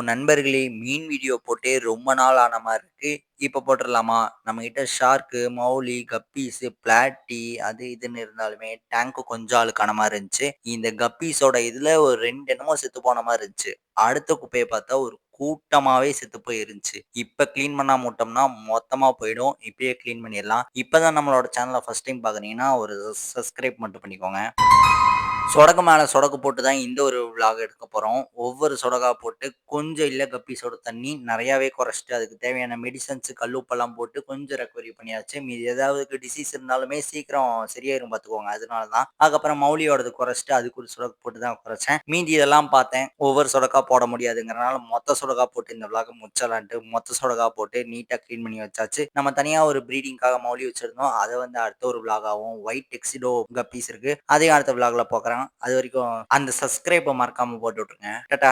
நண்பர்களே, மீன் வீடியோ போட்டே ரொம்ப நாள் ஆன மாரி இருக்கு. இப்ப போட்டுறலாமா? நம்மகிட்ட ஷார்க்கு, மௌலி, கப்பீஸு, பிளாட்டி அது இதுன்னு இருந்தாலுமே, டேங்க்கு கொஞ்சம் அழுக்கான மாரி இருந்துச்சு. இந்த கப்பீஸோட இதுல ஒரு 2 என்னமோ செத்து போன மாரி இருந்துச்சு. அடுத்த குப்பைய பார்த்தா ஒரு கூட்டமாவே செத்து போய் இருந்துச்சு. இப்ப கிளீன் பண்ணாம விட்டோம்னா மொத்தமா போயிடும். இப்பயே கிளீன் பண்ணிறலாம். இப்ப தான் நம்மளோட சேனல ஃபர்ஸ்ட் டைம் பார்க்குறீங்கன்னா, ஒரு சப்ஸ்கிரைப் மட்டும் பண்ணிக்கோங்க. சொடக்கு மேல சொடக்கு போட்டு தான் இந்த ஒரு விளாக் எடுக்க போறோம். ஒவ்வொரு சொடக்கா போட்டு கொஞ்சம் இல்ல கப்பீஸோட தண்ணி நெறையாவே குறைச்சுட்டு, அதுக்கு தேவையான மெடிசின்ஸ் கல்லுப்பெல்லாம் போட்டு கொஞ்சம் ரெக்கவரி பண்ணியாச்சு. மீதி ஏதாவது டிசீஸ் இருந்தாலுமே சீக்கிரம் சரியாயிரும் பார்த்துக்கோங்க. அதனால தான். அதுக்கப்புறம் மௌலியோடது குறைச்சுட்டு அதுக்கு ஒரு சொடக்கு போட்டு தான் குறைச்சேன். மீதி இதெல்லாம் பார்த்தேன். ஒவ்வொரு சொடக்கா போட முடியாதுங்கிறனால மொத்த சொடக்கா போட்டு இந்த விளாக முடிச்சிடலான்ட்டு மொத்த சொடக்கா போட்டு நீட்டா கிளீன் பண்ணி வச்சாச்சு. நம்ம தனியா ஒரு ப்ரீடிங்காக மௌலி வச்சிருந்தோம். அத வந்து அடுத்த ஒரு விளாகாவும் ஒயிட் டெக்ஸிடோ கப்பீஸ் இருக்கு. அதையும் அடுத்த விளாக்ல பார்க்குறேன். அதுவரைக்கும் அந்த சப்ஸ்கிரைப மறக்காம போட்டு விட்டுருங்க. டாடா.